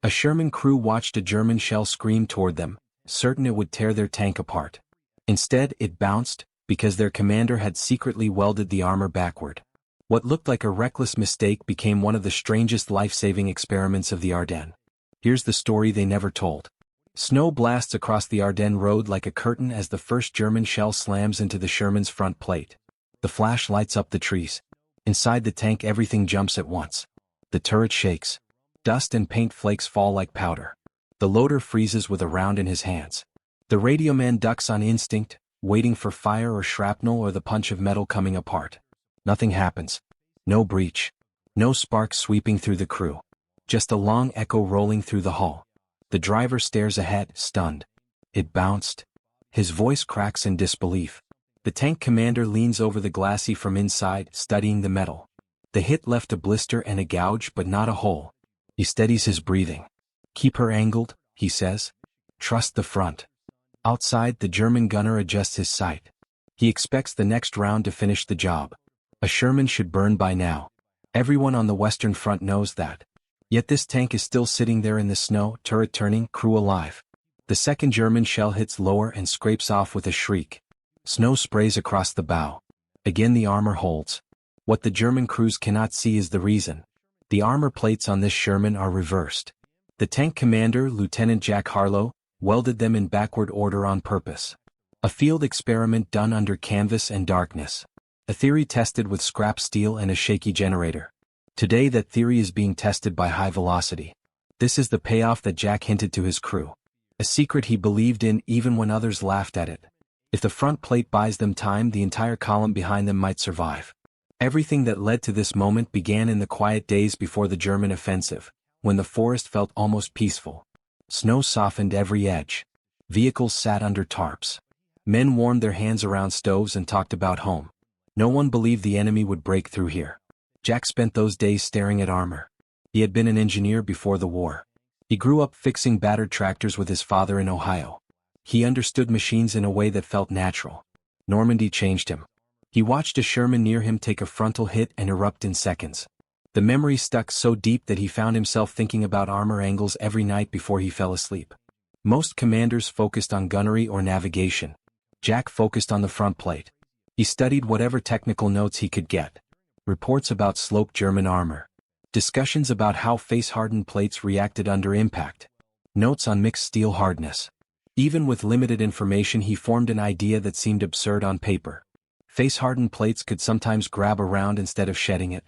A Sherman crew watched a German shell scream toward them, certain it would tear their tank apart. Instead, it bounced, because their commander had secretly welded the armor backward. What looked like a reckless mistake became one of the strangest life-saving experiments of the Ardennes. Here's the story they never told. Snow blasts across the Ardennes road like a curtain as the first German shell slams into the Sherman's front plate. The flash lights up the trees. Inside the tank everything jumps at once. The turret shakes. Dust and paint flakes fall like powder. The loader freezes with a round in his hands. The radio man ducks on instinct, waiting for fire or shrapnel or the punch of metal coming apart. Nothing happens. No breach. No sparks sweeping through the crew. Just a long echo rolling through the hull. The driver stares ahead, stunned. It bounced. His voice cracks in disbelief. The tank commander leans over the glacis from inside, studying the metal. The hit left a blister and a gouge but not a hole. He steadies his breathing. "Keep her angled," he says. "Trust the front." Outside, the German gunner adjusts his sight. He expects the next round to finish the job. A Sherman should burn by now. Everyone on the Western Front knows that. Yet this tank is still sitting there in the snow, turret turning, crew alive. The second German shell hits lower and scrapes off with a shriek. Snow sprays across the bow. Again the armor holds. What the German crews cannot see is the reason. The armor plates on this Sherman are reversed. The tank commander, Lieutenant Jack Harlow, welded them in backward order on purpose. A field experiment done under canvas and darkness. A theory tested with scrap steel and a shaky generator. Today that theory is being tested by high velocity. This is the payoff that Jack hinted to his crew. A secret he believed in even when others laughed at it. If the front plate buys them time, the entire column behind them might survive. Everything that led to this moment began in the quiet days before the German offensive, when the forest felt almost peaceful. Snow softened every edge. Vehicles sat under tarps. Men warmed their hands around stoves and talked about home. No one believed the enemy would break through here. Jack spent those days staring at armor. He had been an engineer before the war. He grew up fixing battered tractors with his father in Ohio. He understood machines in a way that felt natural. Normandy changed him. He watched a Sherman near him take a frontal hit and erupt in seconds. The memory stuck so deep that he found himself thinking about armor angles every night before he fell asleep. Most commanders focused on gunnery or navigation. Jack focused on the front plate. He studied whatever technical notes he could get. Reports about sloped German armor. Discussions about how face-hardened plates reacted under impact. Notes on mixed steel hardness. Even with limited information, he formed an idea that seemed absurd on paper. Face-hardened plates could sometimes grab around instead of shedding it.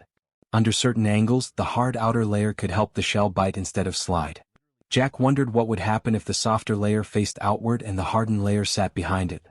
Under certain angles, the hard outer layer could help the shell bite instead of slide. Jack wondered what would happen if the softer layer faced outward and the hardened layer sat behind it.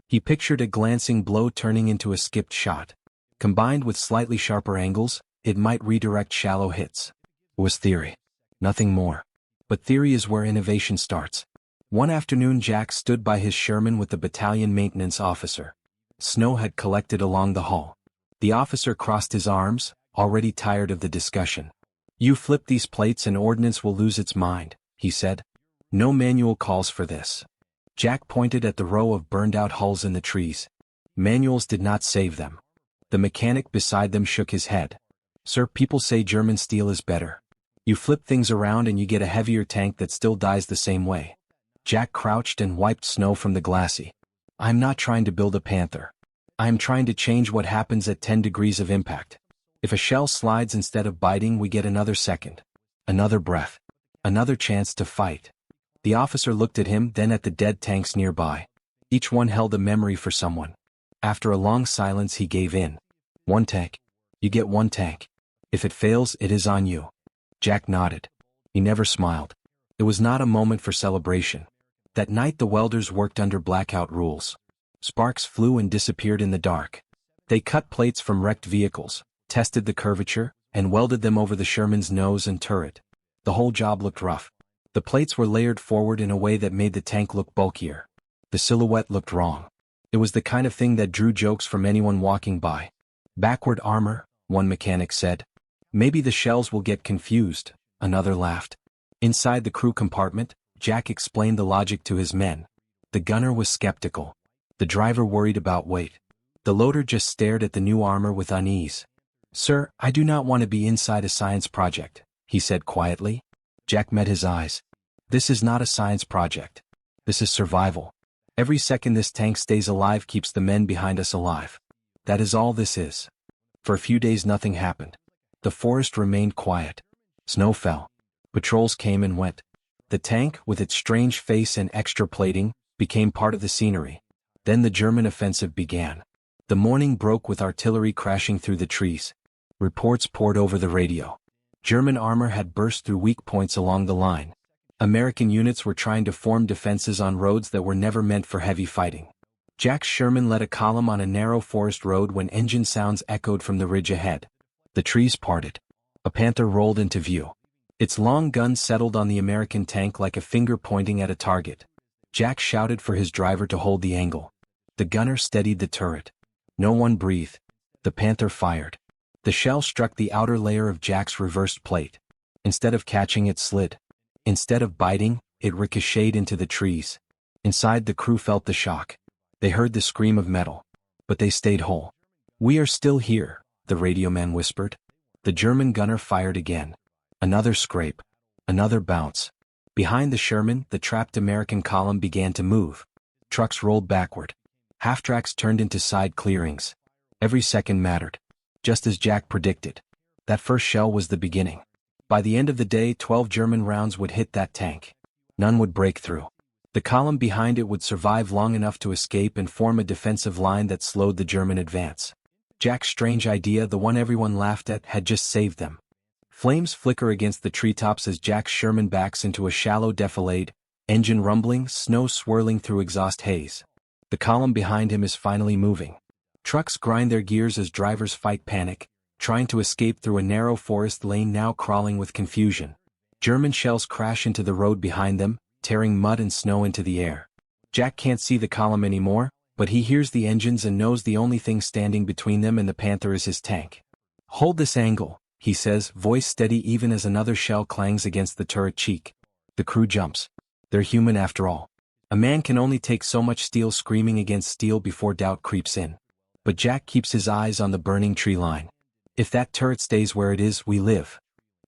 He pictured a glancing blow turning into a skipped shot. Combined with slightly sharper angles, it might redirect shallow hits. It was theory. Nothing more. But theory is where innovation starts. One afternoon Jack stood by his Sherman with the battalion maintenance officer. Snow had collected along the hull. The officer crossed his arms, already tired of the discussion. "You flip these plates and ordnance will lose its mind," he said. "No manual calls for this." Jack pointed at the row of burned-out hulls in the trees. Manuals did not save them. The mechanic beside them shook his head. "Sir, people say German steel is better. You flip things around and you get a heavier tank that still dies the same way." Jack crouched and wiped snow from the glacis. "I'm not trying to build a Panther. I'm trying to change what happens at 10 degrees of impact. If a shell slides instead of biting, we get another second. Another breath. Another chance to fight." The officer looked at him, then at the dead tanks nearby. Each one held a memory for someone. After a long silence he gave in. "One tank. You get one tank. If it fails, it is on you." Jack nodded. He never smiled. It was not a moment for celebration. That night the welders worked under blackout rules. Sparks flew and disappeared in the dark. They cut plates from wrecked vehicles, tested the curvature, and welded them over the Sherman's nose and turret. The whole job looked rough. The plates were layered forward in a way that made the tank look bulkier. The silhouette looked wrong. It was the kind of thing that drew jokes from anyone walking by. "Backward armor," one mechanic said. "Maybe the shells will get confused," another laughed. Inside the crew compartment, Jack explained the logic to his men. The gunner was skeptical. The driver worried about weight. The loader just stared at the new armor with unease. "Sir, I do not want to be inside a science project," he said quietly. Jack met his eyes. This is not a science project. This is survival. Every second this tank stays alive keeps the men behind us alive. That is all this is. For a few days nothing happened. The forest remained quiet. Snow fell. Patrols came and went. The tank, with its strange face and extra plating, became part of the scenery. Then the German offensive began. The morning broke with artillery crashing through the trees. Reports poured over the radio. German armor had burst through weak points along the line. American units were trying to form defenses on roads that were never meant for heavy fighting. Jack Sherman led a column on a narrow forest road when engine sounds echoed from the ridge ahead. The trees parted. A Panther rolled into view. Its long gun settled on the American tank like a finger pointing at a target. Jack shouted for his driver to hold the angle. The gunner steadied the turret. No one breathed. The Panther fired. The shell struck the outer layer of Jack's reversed plate. Instead of catching, it slid. Instead of biting, it ricocheted into the trees. Inside, the crew felt the shock. They heard the scream of metal. But they stayed whole. "We are still here," the radio man whispered. The German gunner fired again. Another scrape. Another bounce. Behind the Sherman, the trapped American column began to move. Trucks rolled backward. Half-tracks turned into side clearings. Every second mattered. Just as Jack predicted. That first shell was the beginning. By the end of the day, 12 German rounds would hit that tank. None would break through. The column behind it would survive long enough to escape and form a defensive line that slowed the German advance. Jack's strange idea, the one everyone laughed at, had just saved them. Flames flicker against the treetops as Jack Sherman backs into a shallow defilade, engine rumbling, snow swirling through exhaust haze. The column behind him is finally moving. Trucks grind their gears as drivers fight panic, trying to escape through a narrow forest lane now crawling with confusion. German shells crash into the road behind them, tearing mud and snow into the air. Jack can't see the column anymore, but he hears the engines and knows the only thing standing between them and the Panther is his tank. "Hold this angle," he says, voice steady even as another shell clangs against the turret cheek. The crew jumps. They're human after all. A man can only take so much steel screaming against steel before doubt creeps in. But Jack keeps his eyes on the burning tree line. If that turret stays where it is, we live.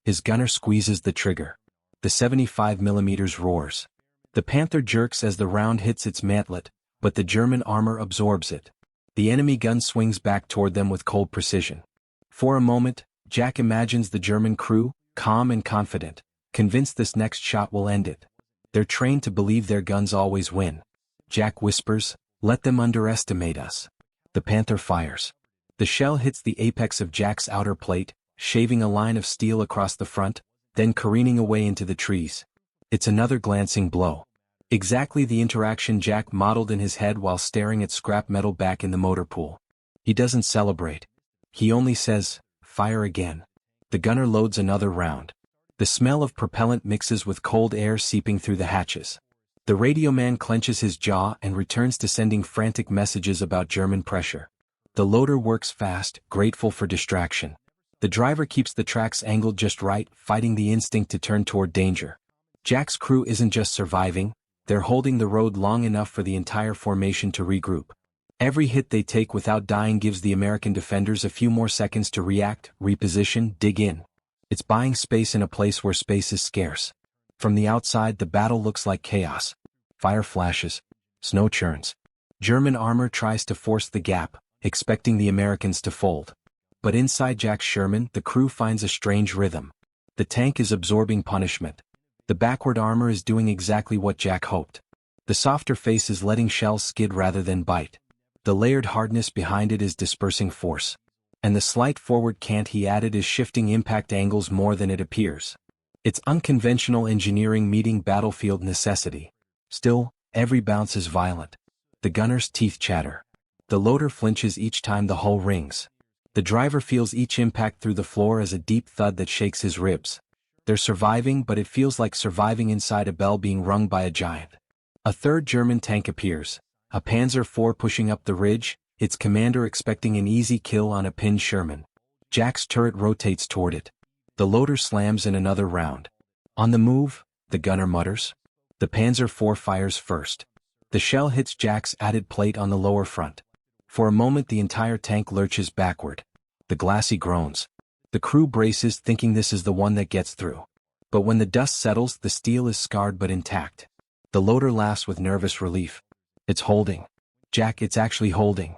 His gunner squeezes the trigger. The 75mm roars. The Panther jerks as the round hits its mantlet, but the German armor absorbs it. The enemy gun swings back toward them with cold precision. For a moment, Jack imagines the German crew, calm and confident, convinced this next shot will end it. They're trained to believe their guns always win. Jack whispers, "Let them underestimate us." The Panther fires. The shell hits the apex of Jack's outer plate, shaving a line of steel across the front, then careening away into the trees. It's another glancing blow. Exactly the interaction Jack modeled in his head while staring at scrap metal back in the motor pool. He doesn't celebrate. He only says, "Fire again." The gunner loads another round. The smell of propellant mixes with cold air seeping through the hatches. The radio man clenches his jaw and returns to sending frantic messages about German pressure. The loader works fast, grateful for distraction. The driver keeps the tracks angled just right, fighting the instinct to turn toward danger. Jack's crew isn't just surviving, they're holding the road long enough for the entire formation to regroup. Every hit they take without dying gives the American defenders a few more seconds to react, reposition, dig in. It's buying space in a place where space is scarce. From the outside, the battle looks like chaos. Fire flashes. Snow churns. German armor tries to force the gap, expecting the Americans to fold. But inside Jack Sherman, the crew finds a strange rhythm. The tank is absorbing punishment. The backward armor is doing exactly what Jack hoped. The softer face is letting shells skid rather than bite. The layered hardness behind it is dispersing force. And the slight forward cant he added is shifting impact angles more than it appears. It's unconventional engineering meeting battlefield necessity. Still, every bounce is violent. The gunner's teeth chatter. The loader flinches each time the hull rings. The driver feels each impact through the floor as a deep thud that shakes his ribs. They're surviving, but it feels like surviving inside a bell being rung by a giant. A third German tank appears, a Panzer IV pushing up the ridge, its commander expecting an easy kill on a pinned Sherman. Jack's turret rotates toward it. The loader slams in another round. "On the move," the gunner mutters. The Panzer IV fires first. The shell hits Jack's added plate on the lower front. For a moment the entire tank lurches backward. The glassy groans. The crew braces thinking this is the one that gets through. But when the dust settles, the steel is scarred but intact. The loader laughs with nervous relief. It's holding. Jack, it's actually holding.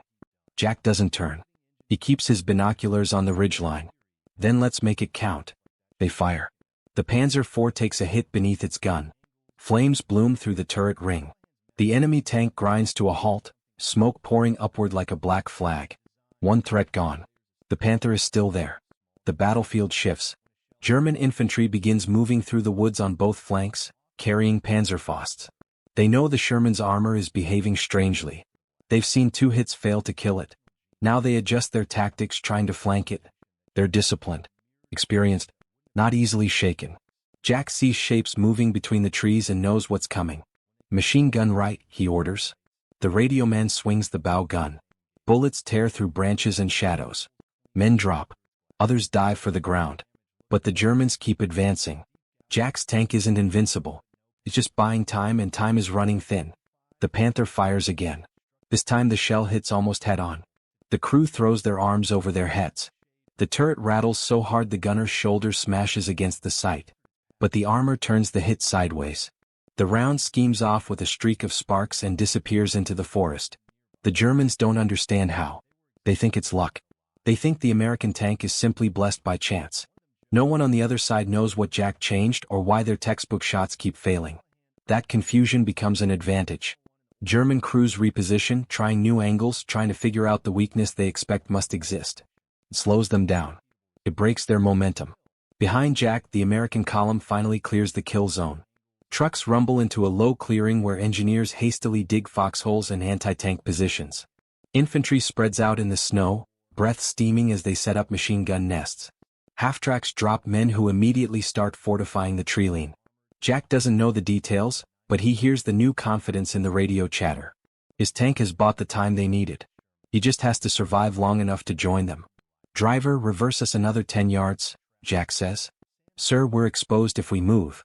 Jack doesn't turn. He keeps his binoculars on the ridgeline. Then let's make it count. They fire. The Panzer IV takes a hit beneath its gun. Flames bloom through the turret ring. The enemy tank grinds to a halt, smoke pouring upward like a black flag. One threat gone. The Panther is still there. The battlefield shifts. German infantry begins moving through the woods on both flanks, carrying Panzerfausts. They know the Sherman's armor is behaving strangely. They've seen 2 hits fail to kill it. Now they adjust their tactics, trying to flank it. They're disciplined, experienced, not easily shaken. Jack sees shapes moving between the trees and knows what's coming. Machine gun right, he orders. The radio man swings the bow gun. Bullets tear through branches and shadows. Men drop. Others dive for the ground. But the Germans keep advancing. Jack's tank isn't invincible. It's just buying time, and time is running thin. The Panther fires again. This time the shell hits almost head-on. The crew throws their arms over their heads. The turret rattles so hard the gunner's shoulder smashes against the sight. But the armor turns the hit sideways. The round schemes off with a streak of sparks and disappears into the forest. The Germans don't understand how. They think it's luck. They think the American tank is simply blessed by chance. No one on the other side knows what Jack changed or why their textbook shots keep failing. That confusion becomes an advantage. German crews reposition, trying new angles, trying to figure out the weakness they expect must exist. It slows them down. It breaks their momentum. Behind Jack, the American column finally clears the kill zone. Trucks rumble into a low clearing where engineers hastily dig foxholes and anti-tank positions. Infantry spreads out in the snow, breath steaming as they set up machine gun nests. Half-tracks drop men who immediately start fortifying the tree line. Jack doesn't know the details, but he hears the new confidence in the radio chatter. His tank has bought the time they needed. He just has to survive long enough to join them. "Driver, reverse us another 10 yards, Jack says. "Sir, we're exposed if we move.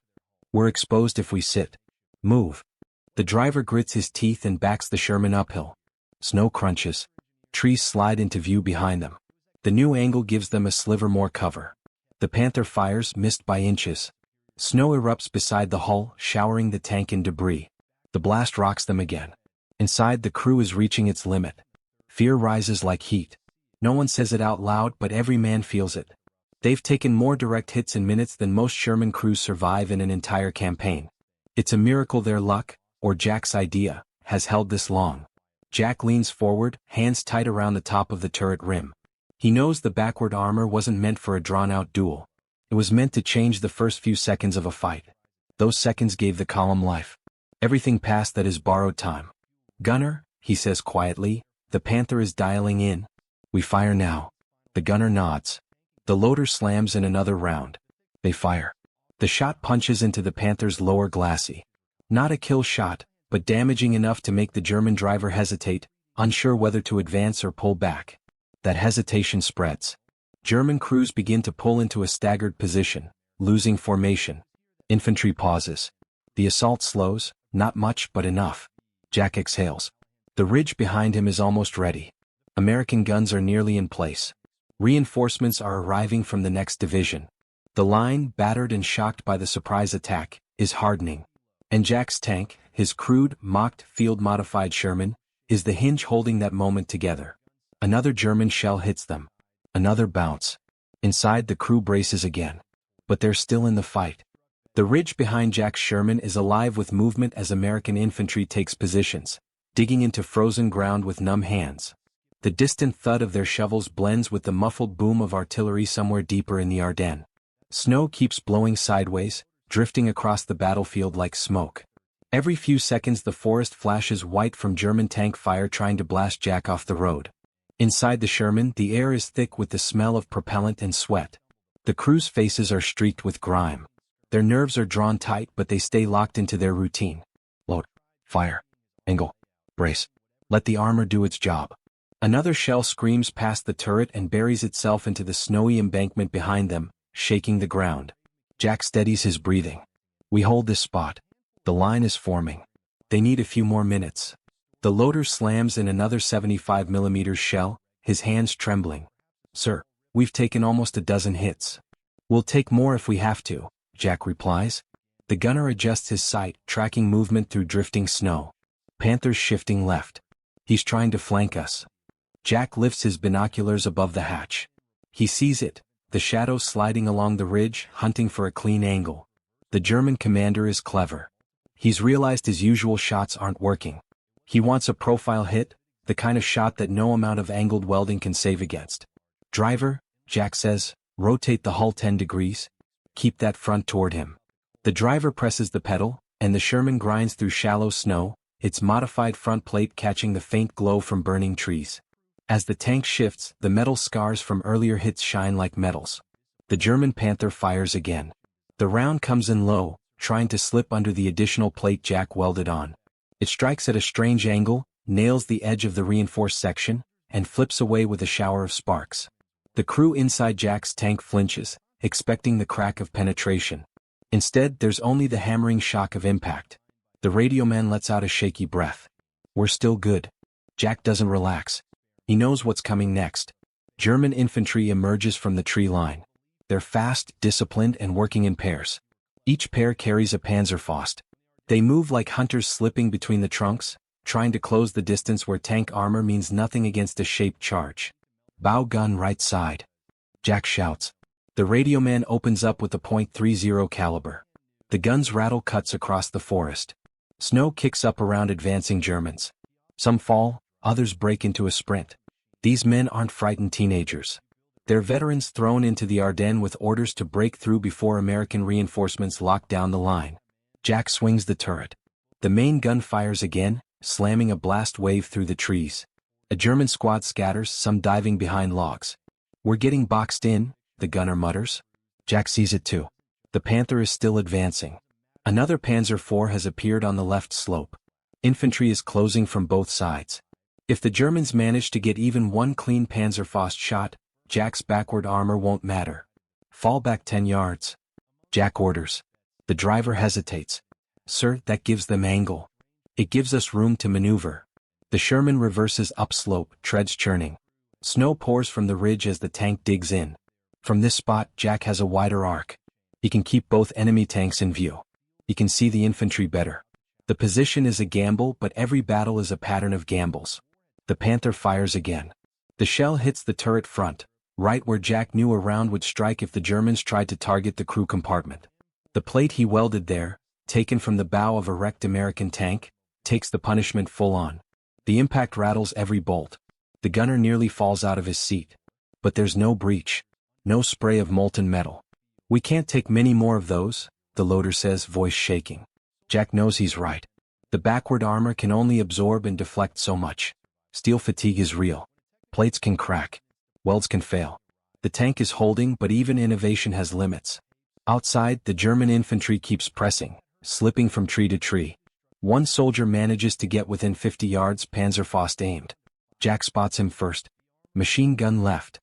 We're exposed if we sit. Move." The driver grits his teeth and backs the Sherman uphill. Snow crunches. Trees slide into view behind them. The new angle gives them a sliver more cover. The Panther fires, missed by inches. Snow erupts beside the hull, showering the tank in debris. The blast rocks them again. Inside, the crew is reaching its limit. Fear rises like heat. No one says it out loud, but every man feels it. They've taken more direct hits in minutes than most Sherman crews survive in an entire campaign. It's a miracle their luck, or Jack's idea, has held this long. Jack leans forward, hands tight around the top of the turret rim. He knows the backward armor wasn't meant for a drawn-out duel. It was meant to change the first few seconds of a fight. Those seconds gave the column life. Everything past that is borrowed time. "Gunner," he says quietly, "the Panther is dialing in. We fire now." The gunner nods. The loader slams in another round. They fire. The shot punches into the Panther's lower glacis. Not a kill shot, but damaging enough to make the German driver hesitate, unsure whether to advance or pull back. That hesitation spreads. German crews begin to pull into a staggered position, losing formation. Infantry pauses. The assault slows, not much but enough. Jack exhales. The ridge behind him is almost ready. American guns are nearly in place. Reinforcements are arriving from the next division. The line, battered and shocked by the surprise attack, is hardening. And Jack's tank, his crude, mocked, field-modified Sherman, is the hinge holding that moment together. Another German shell hits them. Another bounce. Inside, the crew braces again. But they're still in the fight. The ridge behind Jack's Sherman is alive with movement as American infantry takes positions, digging into frozen ground with numb hands. The distant thud of their shovels blends with the muffled boom of artillery somewhere deeper in the Ardennes. Snow keeps blowing sideways, drifting across the battlefield like smoke. Every few seconds the forest flashes white from German tank fire trying to blast Jack off the road. Inside the Sherman, the air is thick with the smell of propellant and sweat. The crew's faces are streaked with grime. Their nerves are drawn tight, but they stay locked into their routine. Load. Fire. Angle. Brace. Let the armor do its job. Another shell screams past the turret and buries itself into the snowy embankment behind them, shaking the ground. Jack steadies his breathing. We hold this spot. The line is forming. They need a few more minutes. The loader slams in another 75mm shell, his hands trembling. "Sir, we've taken almost a dozen hits. We'll take more if we have to, Jack replies. The gunner adjusts his sight, tracking movement through drifting snow. Panther's shifting left. He's trying to flank us. Jack lifts his binoculars above the hatch. He sees it, the shadow sliding along the ridge, hunting for a clean angle. The German commander is clever. He's realized his usual shots aren't working. He wants a profile hit, the kind of shot that no amount of angled welding can save against. Driver, Jack says, rotate the hull 10 degrees. Keep that front toward him. The driver presses the pedal, and the Sherman grinds through shallow snow, its modified front plate catching the faint glow from burning trees. As the tank shifts, the metal scars from earlier hits shine like metals. The German Panther fires again. The round comes in low, trying to slip under the additional plate Jack welded on. It strikes at a strange angle, nails the edge of the reinforced section, and flips away with a shower of sparks. The crew inside Jack's tank flinches, expecting the crack of penetration. Instead, there's only the hammering shock of impact. The radio man lets out a shaky breath. We're still good. Jack doesn't relax. He knows what's coming next. German infantry emerges from the tree line. They're fast, disciplined, and working in pairs. Each pair carries a Panzerfaust. They move like hunters slipping between the trunks, trying to close the distance where tank armor means nothing against a shaped charge. Bow gun right side. Jack shouts. The radio man opens up with a .30 caliber. The gun's rattle cuts across the forest. Snow kicks up around advancing Germans. Some fall, others break into a sprint. These men aren't frightened teenagers. They're veterans thrown into the Ardennes with orders to break through before American reinforcements lock down the line. Jack swings the turret. The main gun fires again, slamming a blast wave through the trees. A German squad scatters, some diving behind logs. We're getting boxed in, the gunner mutters. Jack sees it too. The Panther is still advancing. Another Panzer IV has appeared on the left slope. Infantry is closing from both sides. If the Germans manage to get even one clean Panzerfaust shot, Jack's backward armor won't matter. Fall back 10 yards. Jack orders. The driver hesitates. Sir, that gives them angle. It gives us room to maneuver. The Sherman reverses upslope, treads churning. Snow pours from the ridge as the tank digs in. From this spot, Jack has a wider arc. He can keep both enemy tanks in view. He can see the infantry better. The position is a gamble, but every battle is a pattern of gambles. The Panther fires again. The shell hits the turret front, right where Jack knew a round would strike if the Germans tried to target the crew compartment. The plate he welded there, taken from the bow of a wrecked American tank, takes the punishment full on. The impact rattles every bolt. The gunner nearly falls out of his seat. But there's no breach. No spray of molten metal. We can't take many more of those, the loader says, voice shaking. Jack knows he's right. The backward armor can only absorb and deflect so much. Steel fatigue is real. Plates can crack. Welds can fail. The tank is holding, but even innovation has limits. Outside, the German infantry keeps pressing, slipping from tree to tree. One soldier manages to get within 50 yards, Panzerfaust aimed. Jack spots him first. Machine gun left.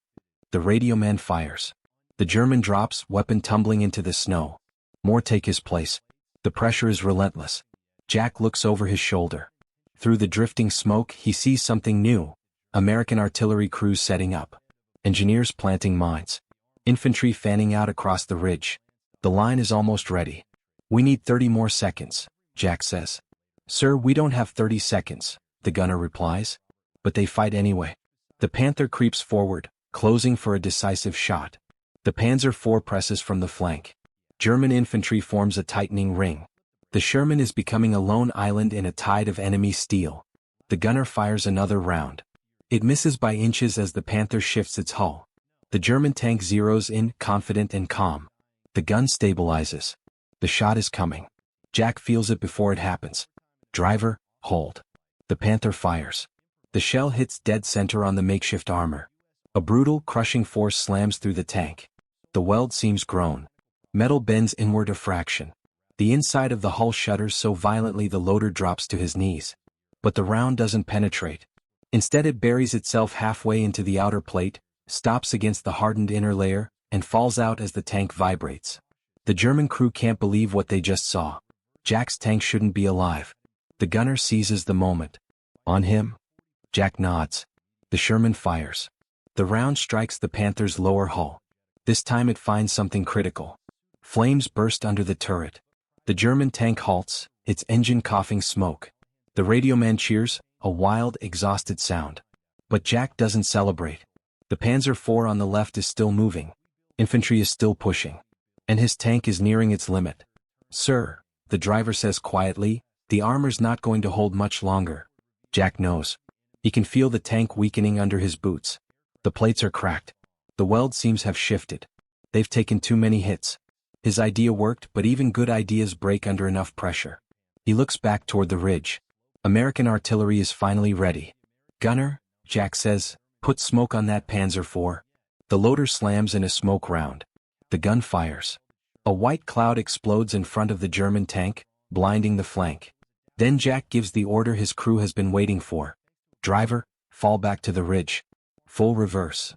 The radio man fires. The German drops, weapon tumbling into the snow. More take his place. The pressure is relentless. Jack looks over his shoulder. Through the drifting smoke, he sees something new. American artillery crews setting up. Engineers planting mines. Infantry fanning out across the ridge. The line is almost ready. We need 30 more seconds, Jack says. Sir, we don't have 30 seconds, the gunner replies. But they fight anyway. The Panther creeps forward, closing for a decisive shot. The Panzer IV presses from the flank. German infantry forms a tightening ring. The Sherman is becoming a lone island in a tide of enemy steel. The gunner fires another round. It misses by inches as the Panther shifts its hull. The German tank zeroes in, confident and calm. The gun stabilizes. The shot is coming. Jack feels it before it happens. Driver, hold. The Panther fires. The shell hits dead center on the makeshift armor. A brutal, crushing force slams through the tank. The weld seems grown. Metal bends inward a fraction. The inside of the hull shudders so violently the loader drops to his knees. But the round doesn't penetrate. Instead it buries itself halfway into the outer plate, stops against the hardened inner layer, and falls out as the tank vibrates. The German crew can't believe what they just saw. Jack's tank shouldn't be alive. The gunner seizes the moment. On him? Jack nods. The Sherman fires. The round strikes the Panther's lower hull. This time it finds something critical. Flames burst under the turret. The German tank halts, its engine coughing smoke. The radioman cheers, a wild, exhausted sound. But Jack doesn't celebrate. The Panzer IV on the left is still moving. Infantry is still pushing. And his tank is nearing its limit. "Sir," the driver says quietly, "the armor's not going to hold much longer." Jack knows. He can feel the tank weakening under his boots. The plates are cracked. The weld seams have shifted. They've taken too many hits. His idea worked, but even good ideas break under enough pressure. He looks back toward the ridge. American artillery is finally ready. "Gunner," Jack says, "put smoke on that Panzer IV." The loader slams in a smoke round. The gun fires. A white cloud explodes in front of the German tank, blinding the flank. Then Jack gives the order his crew has been waiting for. "Driver, fall back to the ridge. Full reverse."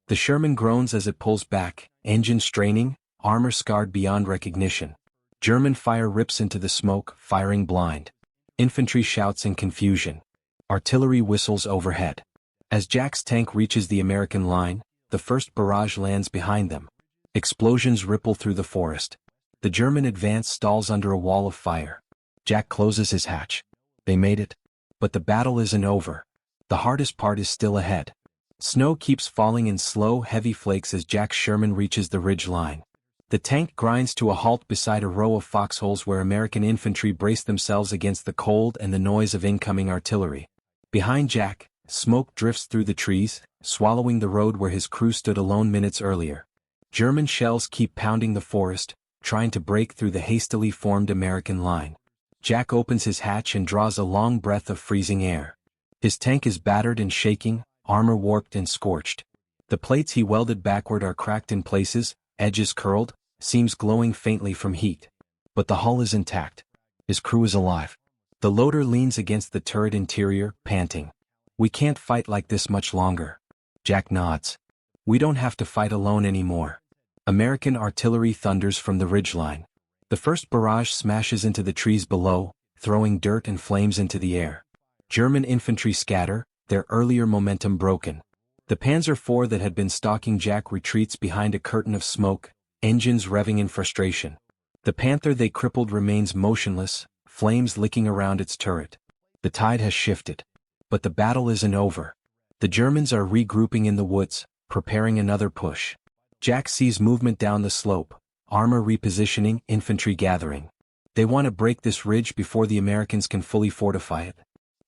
The Sherman groans as it pulls back, engine straining, armor scarred beyond recognition. German fire rips into the smoke, firing blind. Infantry shouts in confusion. Artillery whistles overhead. As Jack's tank reaches the American line, the first barrage lands behind them. Explosions ripple through the forest. The German advance stalls under a wall of fire. Jack closes his hatch. They made it. But the battle isn't over. The hardest part is still ahead. Snow keeps falling in slow, heavy flakes as Jack's Sherman reaches the ridge line. The tank grinds to a halt beside a row of foxholes where American infantry brace themselves against the cold and the noise of incoming artillery. Behind Jack, smoke drifts through the trees, swallowing the road where his crew stood alone minutes earlier. German shells keep pounding the forest, trying to break through the hastily formed American line. Jack opens his hatch and draws a long breath of freezing air. His tank is battered and shaking, armor warped and scorched. The plates he welded backward are cracked in places, edges curled, seams glowing faintly from heat. But the hull is intact. His crew is alive. The loader leans against the turret interior, panting. "We can't fight like this much longer." Jack nods. "We don't have to fight alone anymore." American artillery thunders from the ridgeline. The first barrage smashes into the trees below, throwing dirt and flames into the air. German infantry scatter, their earlier momentum broken. The Panzer IV that had been stalking Jack retreats behind a curtain of smoke, engines revving in frustration. The Panther they crippled remains motionless, flames licking around its turret. The tide has shifted. But the battle isn't over. The Germans are regrouping in the woods, preparing another push. Jack sees movement down the slope, armor repositioning, infantry gathering. They want to break this ridge before the Americans can fully fortify it.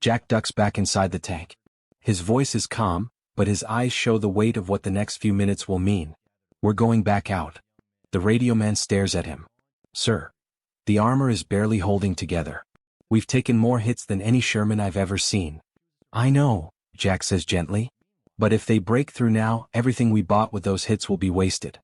Jack ducks back inside the tank. His voice is calm, but his eyes show the weight of what the next few minutes will mean. "We're going back out." The radio man stares at him. "Sir." The armor is barely holding together. "We've taken more hits than any Sherman I've ever seen." "I know," Jack says gently. "But if they break through now, everything we bought with those hits will be wasted.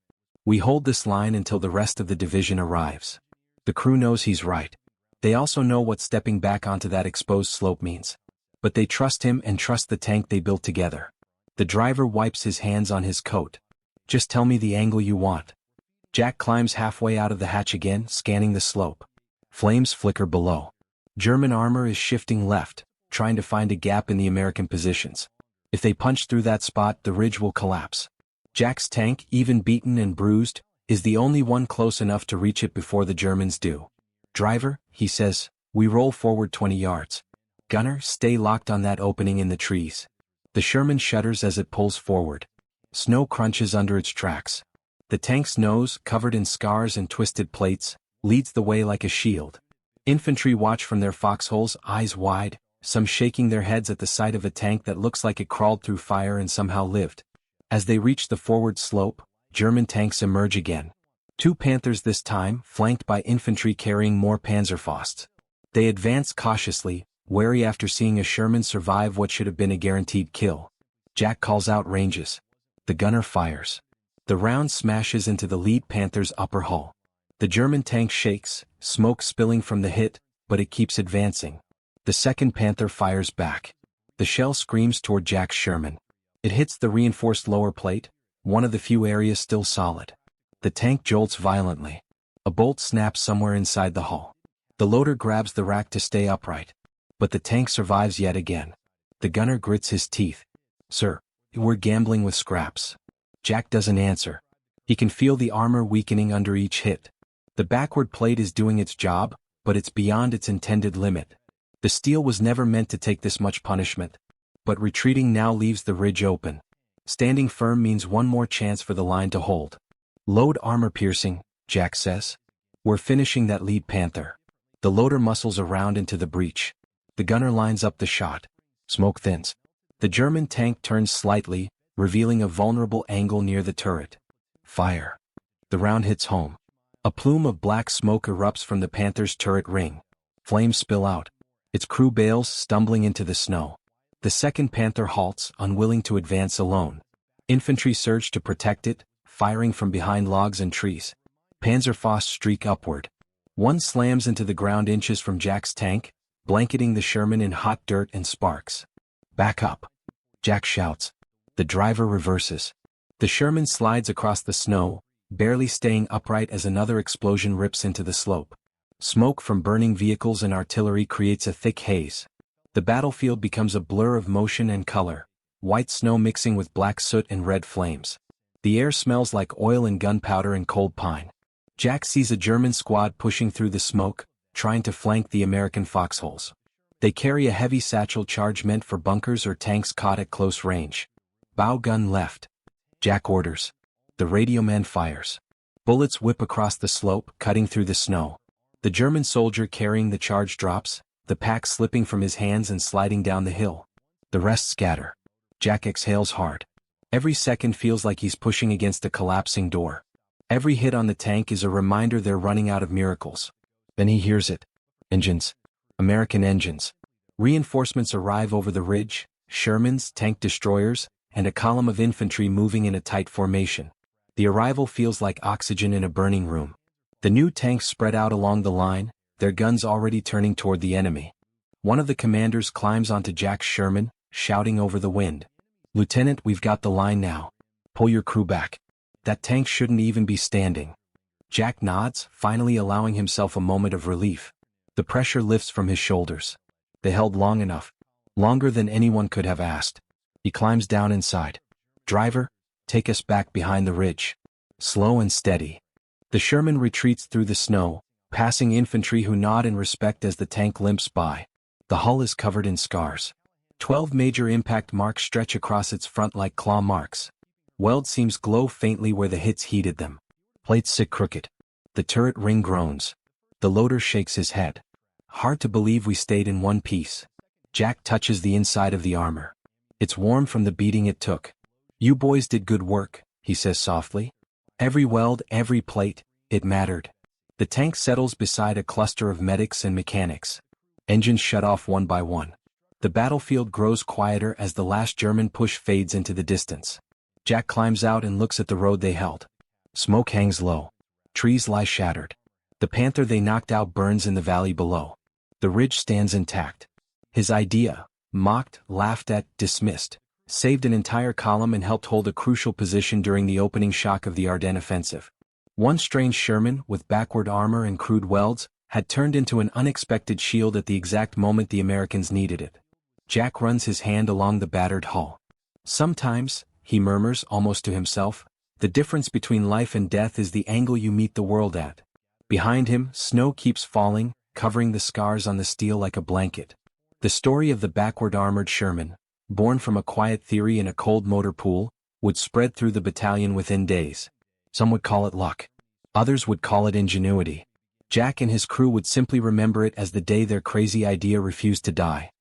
We hold this line until the rest of the division arrives." The crew knows he's right. They also know what stepping back onto that exposed slope means. But they trust him and trust the tank they built together. The driver wipes his hands on his coat. "Just tell me the angle you want." Jack climbs halfway out of the hatch again, scanning the slope. Flames flicker below. German armor is shifting left, trying to find a gap in the American positions. If they punch through that spot, the ridge will collapse. Jack's tank, even beaten and bruised, is the only one close enough to reach it before the Germans do. "Driver," he says, "we roll forward 20 yards. Gunner, stay locked on that opening in the trees." The Sherman shudders as it pulls forward. Snow crunches under its tracks. The tank's nose, covered in scars and twisted plates, leads the way like a shield. Infantry watch from their foxholes, eyes wide, some shaking their heads at the sight of a tank that looks like it crawled through fire and somehow lived. As they reach the forward slope, German tanks emerge again. 2 Panthers this time, flanked by infantry carrying more Panzerfausts. They advance cautiously, wary after seeing a Sherman survive what should have been a guaranteed kill. Jack calls out ranges. The gunner fires. The round smashes into the lead Panther's upper hull. The German tank shakes, smoke spilling from the hit, but it keeps advancing. The second Panther fires back. The shell screams toward Jack's Sherman. It hits the reinforced lower plate, one of the few areas still solid. The tank jolts violently. A bolt snaps somewhere inside the hull. The loader grabs the rack to stay upright. But the tank survives yet again. The gunner grits his teeth. "Sir, we're gambling with scraps." Jack doesn't answer. He can feel the armor weakening under each hit. The backward plate is doing its job, but it's beyond its intended limit. The steel was never meant to take this much punishment. But retreating now leaves the ridge open. Standing firm means one more chance for the line to hold. Load armor piercing, Jack says. We're finishing that lead, Panther. The loader muscles around into the breach. The gunner lines up the shot. Smoke thins. The German tank turns slightly, revealing a vulnerable angle near the turret. Fire. The round hits home. A plume of black smoke erupts from the Panther's turret ring. Flames spill out. Its crew bails, stumbling into the snow. The second Panther halts, unwilling to advance alone. Infantry surge to protect it, firing from behind logs and trees. Panzer streak upward. One slams into the ground inches from Jack's tank, blanketing the Sherman in hot dirt and sparks. Back up. Jack shouts. The driver reverses. The Sherman slides across the snow, barely staying upright as another explosion rips into the slope. Smoke from burning vehicles and artillery creates a thick haze. The battlefield becomes a blur of motion and color, white snow mixing with black soot and red flames. The air smells like oil and gunpowder and cold pine. Jack sees a German squad pushing through the smoke, trying to flank the American foxholes. They carry a heavy satchel charge meant for bunkers or tanks caught at close range. Bow gun left. Jack orders. The radio man fires. Bullets whip across the slope, cutting through the snow. The German soldier carrying the charge drops, the pack slipping from his hands and sliding down the hill. The rest scatter. Jack exhales hard. Every second feels like he's pushing against a collapsing door. Every hit on the tank is a reminder they're running out of miracles. Then he hears it. Engines. American engines. Reinforcements arrive over the ridge, Shermans, tank destroyers, and a column of infantry moving in a tight formation. The arrival feels like oxygen in a burning room. The new tanks spread out along the line, their guns already turning toward the enemy. One of the commanders climbs onto Jack's Sherman, shouting over the wind. Lieutenant, we've got the line now. Pull your crew back. That tank shouldn't even be standing. Jack nods, finally allowing himself a moment of relief. The pressure lifts from his shoulders. They held long enough. Longer than anyone could have asked. He climbs down inside. Driver, take us back behind the ridge. Slow and steady. The Sherman retreats through the snow, passing infantry who nod in respect as the tank limps by. The hull is covered in scars. 12 major impact marks stretch across its front like claw marks. Weld seams glow faintly where the hits heated them. Plates sit crooked. The turret ring groans. The loader shakes his head. Hard to believe we stayed in one piece. Jack touches the inside of the armor. It's warm from the beating it took. You boys did good work, he says softly. Every weld, every plate, it mattered. The tank settles beside a cluster of medics and mechanics. Engines shut off one by one. The battlefield grows quieter as the last German push fades into the distance. Jack climbs out and looks at the road they held. Smoke hangs low. Trees lie shattered. The Panther they knocked out burns in the valley below. The ridge stands intact. His idea, mocked, laughed at, dismissed, saved an entire column and helped hold a crucial position during the opening shock of the Ardennes offensive. One strange Sherman, with backward armor and crude welds, had turned into an unexpected shield at the exact moment the Americans needed it. Jack runs his hand along the battered hull. Sometimes, he murmurs almost to himself, the difference between life and death is the angle you meet the world at. Behind him, snow keeps falling, covering the scars on the steel like a blanket. The story of the backward armored Sherman, born from a quiet theory in a cold motor pool, would spread through the battalion within days. Some would call it luck. Others would call it ingenuity. Jack and his crew would simply remember it as the day their crazy idea refused to die.